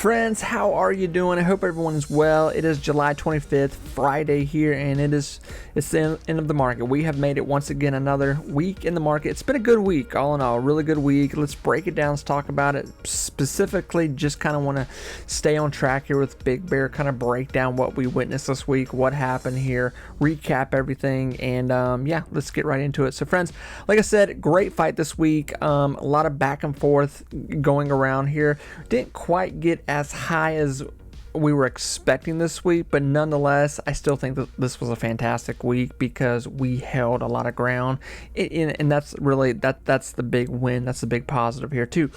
Friends, how are you doing? I hope everyone is well. It is July 25th, Friday here, and it's the end of the market. We have made it once again another week in the market. It's been a good week, all in all, a really good week. Let's break it down. Let's talk about it specifically. Just kind of want to stay on track here with Big Bear, kind of break down what we witnessed this week, what happened here, recap everything, and yeah, let's get right into it. So friends, like I said, great fight this week. A lot of back and forth going around here. Didn't quite get as high as we were expecting this week, but nonetheless, I still think that this was a fantastic week because we held a lot of ground, and that's really that's the big win. That's the big positive here too.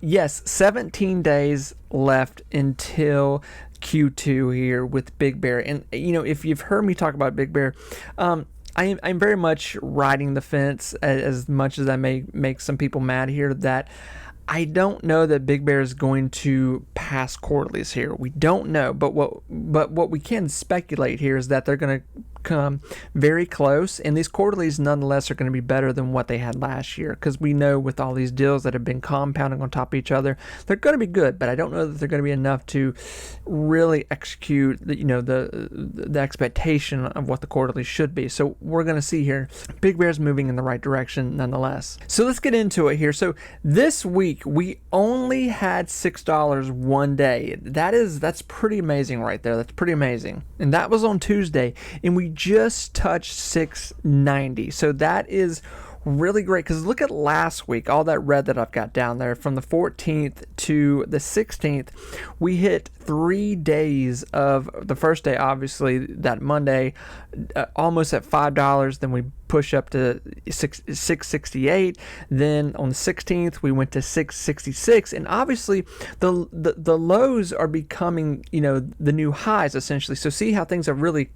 Yes, 17 days left until Q2 here with Big Bear, and you know, if you've heard me talk about Big Bear, I'm very much riding the fence, as much as I may make some people mad here, that I don't know that Big Bear is going to pass quarterlies here. We don't know, but what we can speculate here is that they're going to come very close, and these quarterlies nonetheless are going to be better than what they had last year, because we know with all these deals that have been compounding on top of each other, they're going to be good, but I don't know that they're going to be enough to really execute the expectation of what the quarterlies should be. So we're going to see here Big Bear's moving in the right direction nonetheless. So let's get into it here. So this week we only had $6 one day. That's pretty amazing right there. That's pretty amazing. And that was on Tuesday, and we just touched 690. So that is really great, because look at last week, all that red that I've got down there from the 14th to the 16th. We hit 3 days of the first day, obviously that Monday, almost at $5. Then we push up to 668. Then on the 16th we went to 666, and obviously the lows are becoming, you know, the new highs essentially. So see how things have really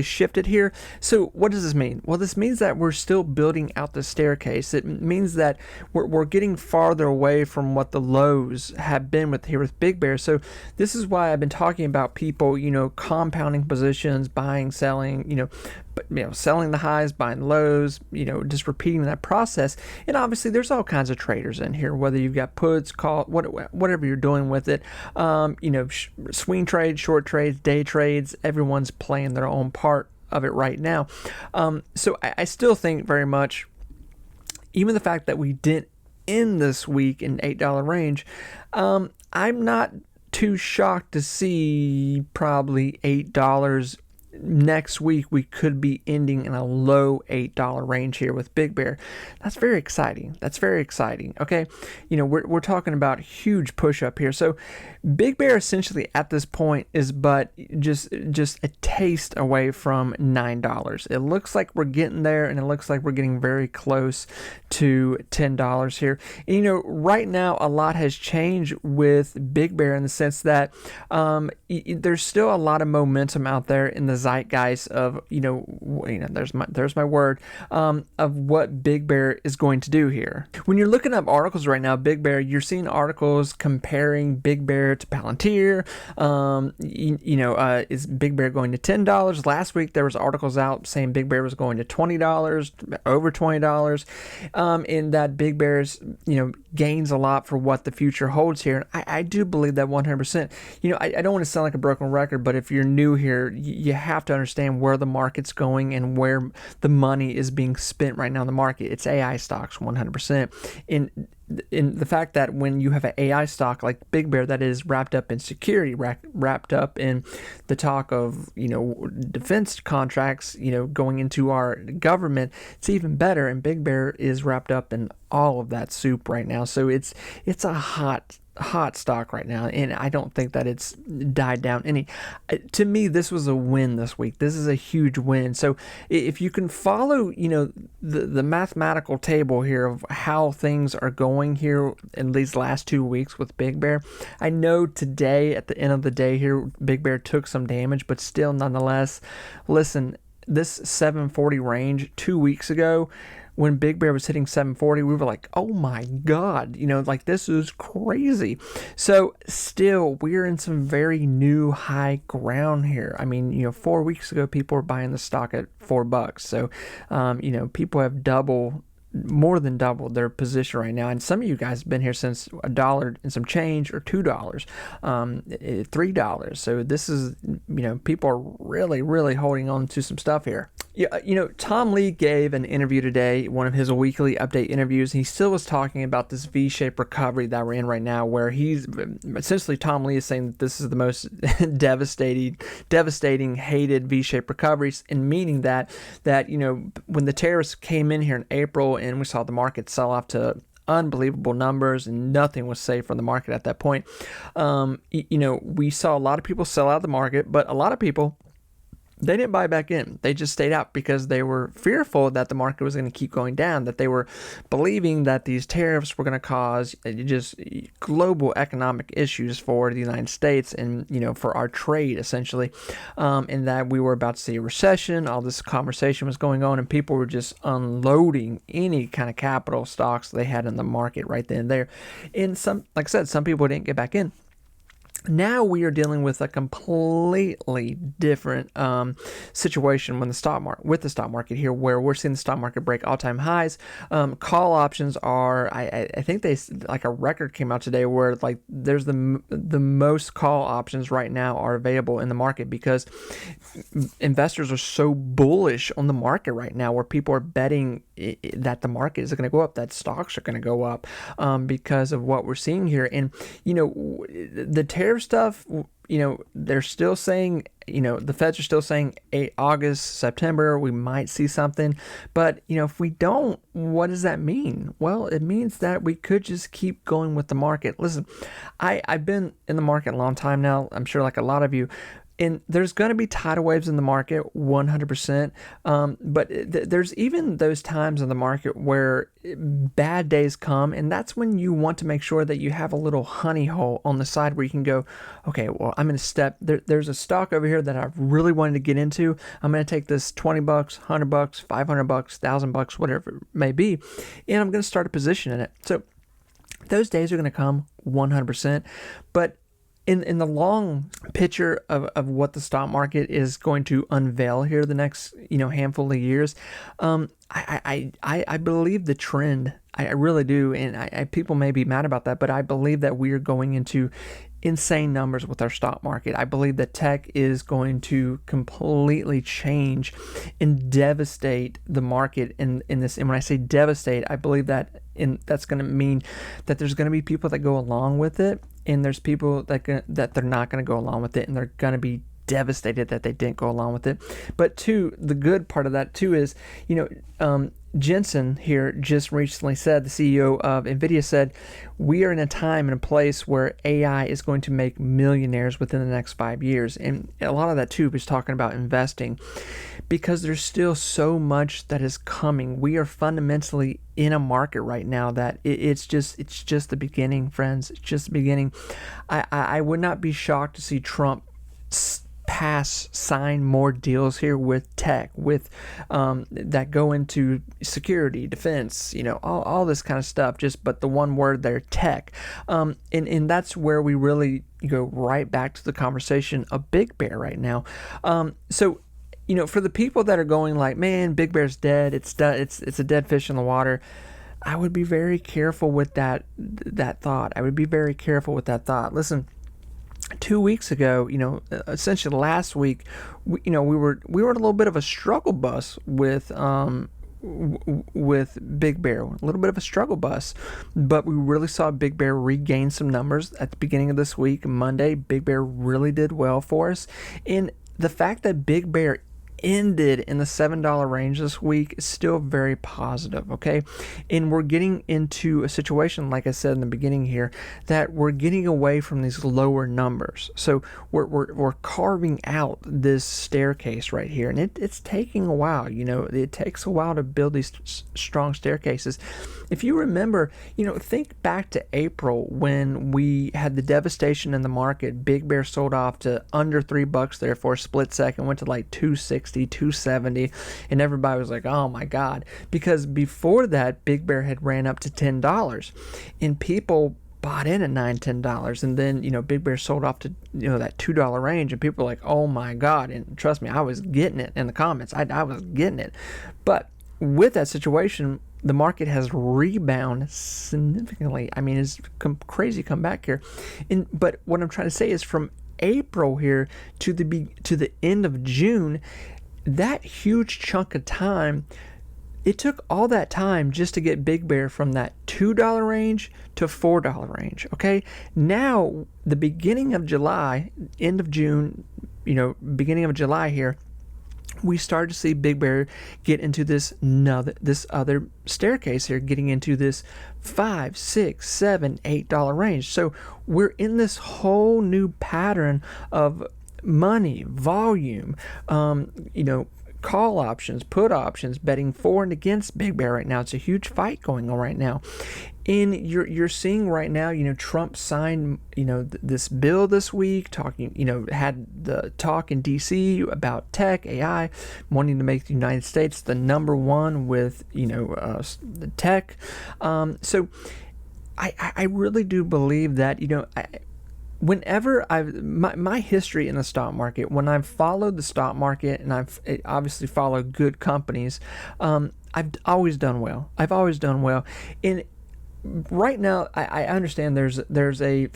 shifted here. So what does this mean? Well, this means that we're still building out the staircase. It means that we're getting farther away from what the lows have been with Big Bear. So this is why I've been talking about people, you know, compounding positions, buying, selling, selling the highs, buying the lows, just repeating that process. And obviously there's all kinds of traders in here, whether you've got puts, call, whatever you're doing with it, swing trades, short trades, day trades, everyone's playing their own part of it right now. So I still think very much, even the fact that we didn't end this week in $8 range, I'm not too shocked to see probably $8 next week. We could be ending in a low $8 range here with Big Bear. That's very exciting. Okay, we're talking about huge push up here. So Big Bear essentially at this point is but just a taste away from $9. It looks like we're getting there, and it looks like we're getting very close to $10 here. And right now a lot has changed with Big Bear in the sense that there's still a lot of momentum out there in the zeitgeist of there's my word, of what Big Bear is going to do here. When you're looking up articles right now, Big Bear, you're seeing articles comparing Big Bear to Palantir. Is Big Bear going to $10? Last week there was articles out saying Big Bear was going to $20, over $20, and that Big Bear's gains a lot for what the future holds here. I do believe that 100%. I don't want to sound like a broken record, but if you're new here, you have to understand where the market's going and where the money is being spent right now in the market. It's AI stocks 100%. In the fact that when you have an AI stock like Big Bear that is wrapped up in security, wrapped up in the talk of defense contracts, going into our government, it's even better. And Big Bear is wrapped up in all of that soup right now. So it's a hot stock right now, and I don't think that it's died down any. To me, this was a win this week. This is a huge win. So if you can follow the mathematical table here of how things are going here in these last 2 weeks with Big Bear, I know today at the end of the day here Big Bear took some damage, but still nonetheless, listen, this 740 range 2 weeks ago, when Big Bear was hitting 740, we were like, oh my God, this is crazy. So still, we're in some very new high ground here. I mean, 4 weeks ago, people were buying the stock at $4. So, people have doubled more than doubled their position right now. And some of you guys have been here since $1 and some change, or $2, $3. So this is, people are really, really holding on to some stuff here. Yeah, Tom Lee gave an interview today, one of his weekly update interviews. He still was talking about this V-shaped recovery that we're in right now, where he's essentially, Tom Lee is saying that this is the most devastating, hated V-shaped recoveries, and meaning that when the tariffs came in here in April and we saw the market sell off to unbelievable numbers and nothing was safe from the market at that point, we saw a lot of people sell out of the market, but a lot of people, they didn't buy back in. They just stayed out because they were fearful that the market was going to keep going down, that they were believing that these tariffs were going to cause just global economic issues for the United States and, for our trade, essentially, and that we were about to see a recession. All this conversation was going on, and people were just unloading any kind of capital stocks they had in the market right then and there. And like I said, some people didn't get back in. Now we are dealing with a completely different situation with the stock market here, where we're seeing the stock market break all-time highs. Call options are, I think like a record came out today where like there's the most call options right now are available in the market, because investors are so bullish on the market right now, where people are betting that the market is going to go up, that stocks are going to go up because of what we're seeing here. And the tariff stuff, they're still saying, the feds are still saying August, September, we might see something. But, if we don't, what does that mean? Well, it means that we could just keep going with the market. Listen, I've been in the market a long time now. I'm sure like a lot of you. And there's going to be tidal waves in the market, 100%. But there's even those times in the market where bad days come, and that's when you want to make sure that you have a little honey hole on the side where you can go, okay, well, I'm going to step. There's a stock over here that I've really wanted to get into. I'm going to take this $20, $100, $500, $1,000, whatever it may be, and I'm going to start a position in it. So those days are going to come 100%. But in the long picture of what the stock market is going to unveil here the next handful of years, I believe the trend. I really do, and people may be mad about that, but I believe that we are going into insane numbers with our stock market. I believe that tech is going to completely change and devastate the market in this. And when I say devastate, I believe that that's going to mean that there's going to be people that go along with it, and there's people that they're not going to go along with it, and they're going to be devastated that they didn't go along with it. But two, the good part of that too is, Jensen here just recently said, the CEO of NVIDIA said, we are in a time and a place where AI is going to make millionaires within the next 5 years. And a lot of that too is talking about investing, because there's still so much that is coming. We are fundamentally in a market right now that it's just the beginning, friends. It's just the beginning. I would not be shocked to see Trump sign more deals here with tech, with that go into security, defense, all this kind of stuff. But the one word there, tech, and that's where we really go right back to the conversation of Big Bear right now. So for the people that are going like, man, Big Bear's dead, it's a dead fish in the water, I would be very careful with that thought. I would be very careful with that thought. Listen, 2 weeks ago, essentially last week, we were in a little bit of a struggle bus with Big Bear, a little bit of a struggle bus, but we really saw Big Bear regain some numbers at the beginning of this week. Monday, Big Bear really did well for us, and the fact that Big Bear ended in the $7 range this week is still very positive, okay? And we're getting into a situation, like I said in the beginning here, that we're getting away from these lower numbers. So we're carving out this staircase right here, and it's taking a while. It takes a while to build these strong staircases. If you remember, think back to April when we had the devastation in the market. Big Bear sold off to under $3 there for a split second, went to like 260, 270, and everybody was like, oh my God, because before that Big Bear had ran up to $10 and people bought in at $9-10, and then Big Bear sold off to that $2 range, and people were like, oh my God. And trust me, I was getting it in the comments. I was getting it. But with that situation, the market has rebounded significantly. I mean, it's crazy comeback here. But what I'm trying to say is from April here to the end of June, that huge chunk of time, it took all that time just to get Big Bear from that $2 range to $4 range. Okay, now the beginning of July, end of June, beginning of July here, we started to see Big Bear get into this other staircase here, getting into this $5, $6, $7, $8 range. So we're in this whole new pattern of money, volume, call options, put options, betting for and against Big Bear right now. It's a huge fight going on right now. And you're seeing right now, Trump signed, this bill this week, talking, had the talk in D.C. about tech, AI, wanting to make the United States the number one with, the tech. So I really do believe that, whenever my history in the stock market, when I've followed the stock market and I've obviously followed good companies, I've always done well. And right now, I understand there's a,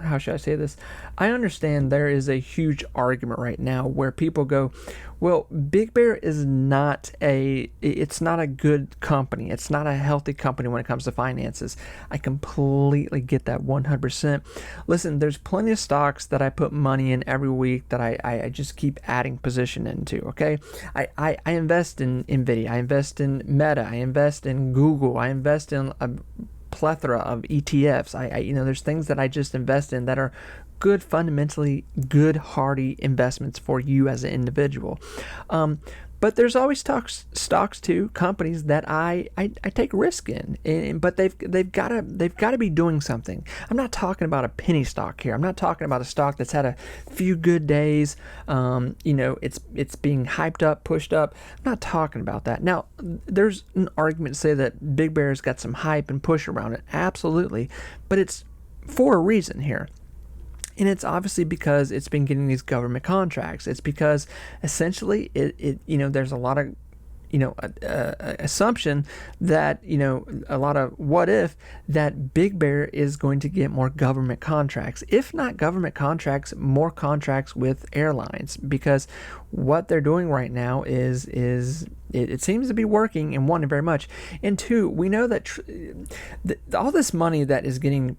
how should I say this? I understand there is a huge argument right now where people go, well, Big Bear is it's not a good company. It's not a healthy company when it comes to finances. I completely get that 100%. Listen, there's plenty of stocks that I put money in every week that I just keep adding position into, okay? I invest in NVIDIA. I invest in Meta. I invest in Google. I invest in a plethora of ETFs. There's things that I just invest in that are good, fundamentally good, hardy investments for you as an individual. But there's always stocks too, companies that I take risk in, but they've got to be doing something. I'm not talking about a penny stock here. I'm not talking about a stock that's had a few good days. It's being hyped up, pushed up. I'm not talking about that. Now, there's an argument to say that Big Bear's got some hype and push around it. Absolutely, but it's for a reason here. And it's obviously because it's been getting these government contracts. It's because essentially there's a lot of assumption that a lot of what if that Big Bear is going to get more government contracts. If not government contracts, more contracts with airlines, because what they're doing right now is it seems to be working, and one, very much, and two, we know that all this money that is getting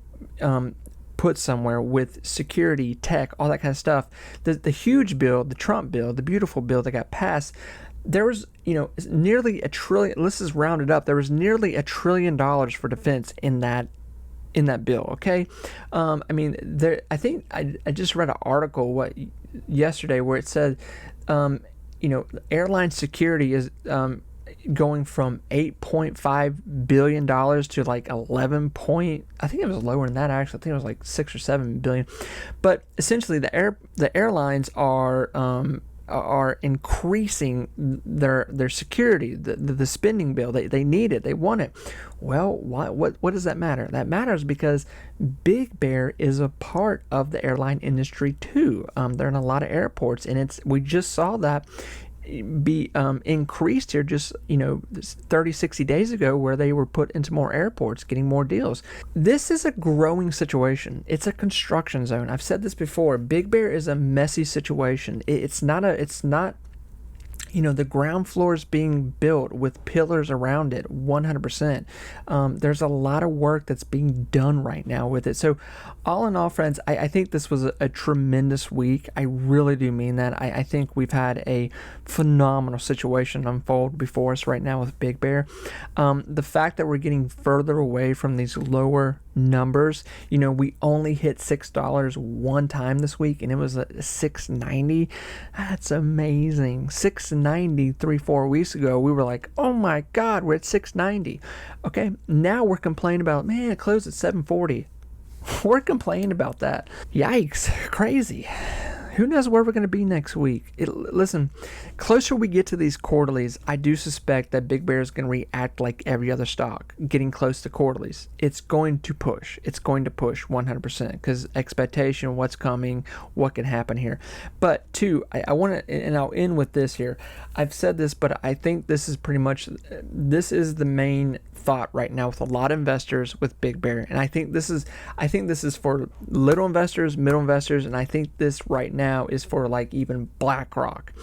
put somewhere with security, tech, all that kind of stuff. The huge bill, the Trump bill, the beautiful bill that got passed, there was, nearly $1 trillion. Let's just round it up. There was nearly $1 trillion for defense in that bill. Okay, I think I just read an article yesterday where it said, airline security is going from $8.5 billion to like 11 point, I think it was lower than that actually. I think it was like 6 or 7 billion. But essentially the airlines are increasing their security, the spending bill. They need it, they want it. Well, what does that matter? That matters because Big Bear is a part of the airline industry too. They're in a lot of airports, and we just saw that be increased here just 30-60 days ago, where they were put into more airports, getting more deals. This is a growing situation. It's a construction zone. I've said this before. Big Bear is a messy situation. It's not the ground floor is being built with pillars around it 100%. There's a lot of work that's being done right now with it. So all in all, friends, I think this was a tremendous week. I really do mean that. I think we've had a phenomenal situation unfold before us right now with Big Bear. The fact that we're getting further away from these lower numbers, we only hit $6 one time this week, and it was a $6.90. That's amazing. $6.90 3-4 weeks ago, we were like, oh my god, we're at $6.90. Okay, now we're complaining about, man, it closed at $7.40. We're complaining about that. Yikes, crazy. who knows where we're going to be next week. Listen, closer we get to these quarterlies, I do suspect that Big Bear is going to react like every other stock, getting close to quarterlies. It's going to push. It's going to push 100% because expectation, what's coming, what can happen here. But two, I want to, and I'll end with this here. I've said this, but I think this is pretty much, this is the main thought right now with a lot of investors with Big Bear, and I think this is for little investors, middle investors, and I think this right now is for like even BlackRock.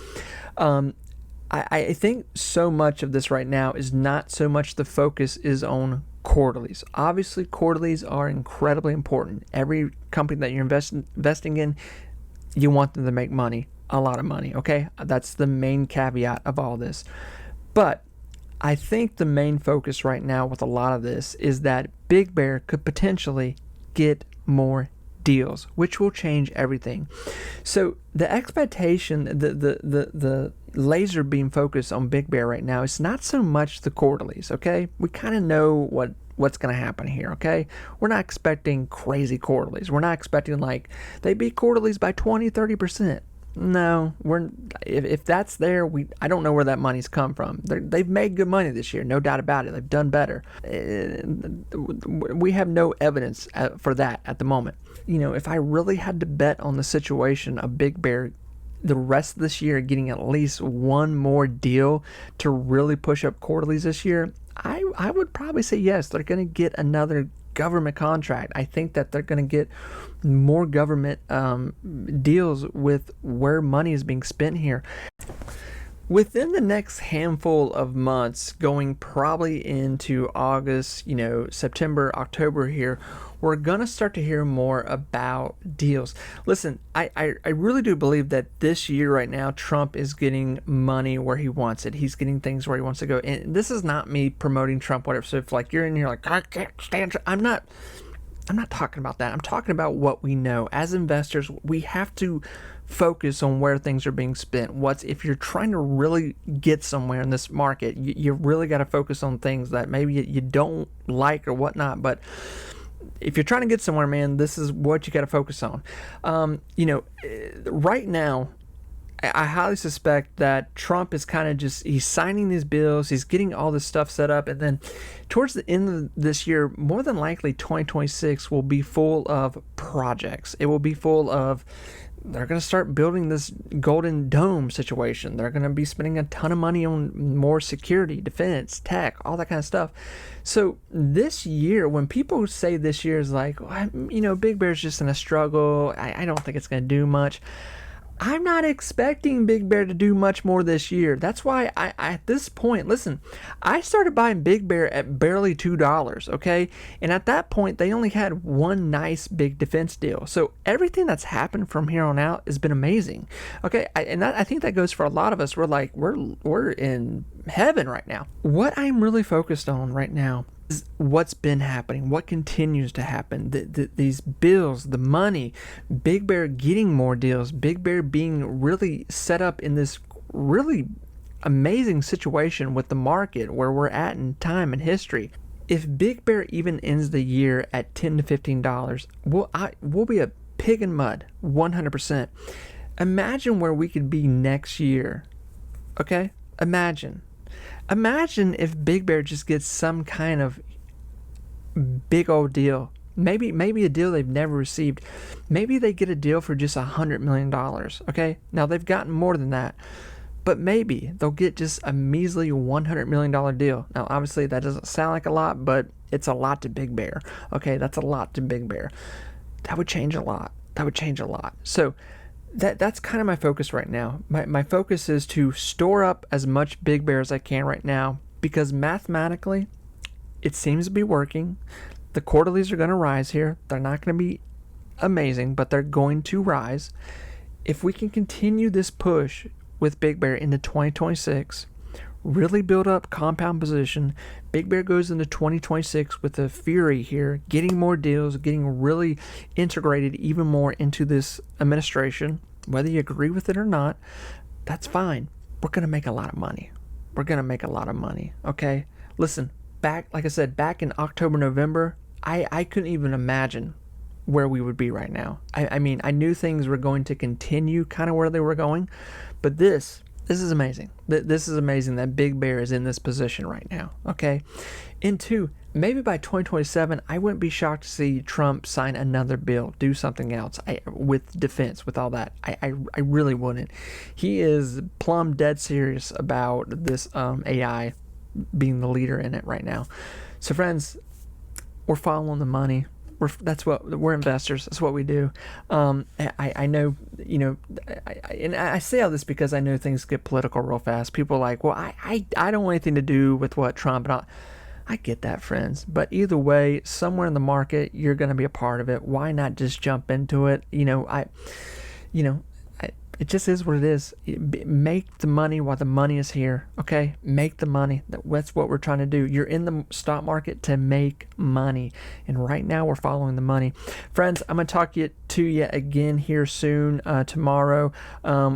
I think so much of this right now is not so much the focus is on quarterlies. Obviously, quarterlies are incredibly important. Every company that you're investing in, you want them to make money, a lot of money. Okay, that's the main caveat of all this, but I think the main focus right now with a lot of this is that Big Bear could potentially get more deals, which will change everything. So the expectation, the laser beam focus on Big Bear right now is not so much the quarterlies, okay? We kind of know what's going to happen here, okay? We're not expecting crazy quarterlies. We're not expecting like they beat quarterlies by 20-30%. No, if that's there, I don't know where that money's come from. They've made good money this year, no doubt about it. They've done better. We have no evidence for that at the moment. You know, if I really had to bet on the situation of Big Bear the rest of this year getting at least one more deal to really push up quarterlies this year, I would probably say yes, they're going to get another government contract. I think that they're going to get more government deals with where money is being spent here. Within the next handful of months, going probably into August, September, October here, we're going to start to hear more about deals. Listen, I really do believe that this year right now, Trump is getting money where he wants it. He's getting things where he wants to go. And this is not me promoting Trump, whatever. So if like you're in here like, I can't stand Trump, I'm not talking about that. I'm talking about what we know. As investors, we have to focus on where things are being spent. If you're trying to really get somewhere in this market, you really got to focus on things that maybe you don't like or whatnot. But if you're trying to get somewhere, man, this is what you got to focus on. Right now, I highly suspect that Trump is kind of he's signing these bills, he's getting all this stuff set up, and then towards the end of this year, more than likely 2026 will be full of projects. It will be full of, they're going to start building this Golden Dome situation. They're going to be spending a ton of money on more security, defense, tech, all that kind of stuff. So this year, when people say this year is like, Big Bear's just in a struggle, I don't think it's going to do much. I'm not expecting Big Bear to do much more this year. That's why I at this point, listen, I started buying Big Bear at barely $2, okay? And at that point, they only had one nice big defense deal. So everything that's happened from here on out has been amazing, okay? I think that goes for a lot of us. We're like, we're in heaven right now. What I'm really focused on right now is what's been happening, what continues to happen, these bills, the money, Big Bear getting more deals, Big Bear being really set up in this really amazing situation with the market where we're at in time and history. If Big Bear even ends the year at $10 to $15, we'll be a pig in mud, 100%. Imagine where we could be next year, okay? Imagine if Big Bear just gets some kind of big old deal. Maybe a deal they've never received. Maybe they get a deal for just $100 million. Okay? Now they've gotten more than that. But maybe they'll get just a measly $100 million deal. Now obviously that doesn't sound like a lot, but it's a lot to Big Bear. Okay? That's a lot to Big Bear. That would change a lot. So that's kind of my focus right now. My focus is to store up as much Big Bear as I can right now, because mathematically it seems to be working. The quarterlies are going to rise here. They're not going to be amazing, but they're going to rise. If we can continue this push with Big Bear into 2026, really build up compound position, Big Bear goes into 2026 with a fury here, getting more deals, getting really integrated even more into this administration. Whether you agree with it or not, that's fine. We're going to make a lot of money. Okay? Listen, back in October, November, I couldn't even imagine where we would be right now. I mean, I knew things were going to continue kind of where they were going, but this is amazing. This is amazing that Big Bear is in this position right now, okay? And two, maybe by 2027, I wouldn't be shocked to see Trump sign another bill, do something else with defense, with all that. I really wouldn't. He is plumb dead serious about this AI being the leader in it right now. So friends, we're following the money. We're investors. That's what we do. I know, you know, and I say all this because I know things get political real fast. People are like, well, I don't want anything to do with what Trump and all. I get that, friends. But either way, somewhere in the market, you're going to be a part of it. Why not just jump into it? It just is what it is. Make the money while the money is here, okay? Make the money. That's what we're trying to do. You're in the stock market to make money, and right now we're following the money. Friends, I'm going to talk to you again here soon, tomorrow.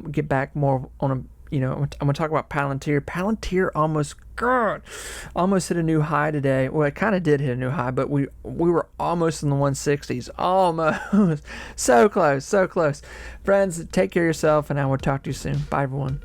Get back more on a, I'm going to talk about Palantir. Palantir almost hit a new high today. Well, it kind of did hit a new high, but we were almost in the 160s. Almost. So close. Friends, take care of yourself, and I will talk to you soon. Bye, everyone.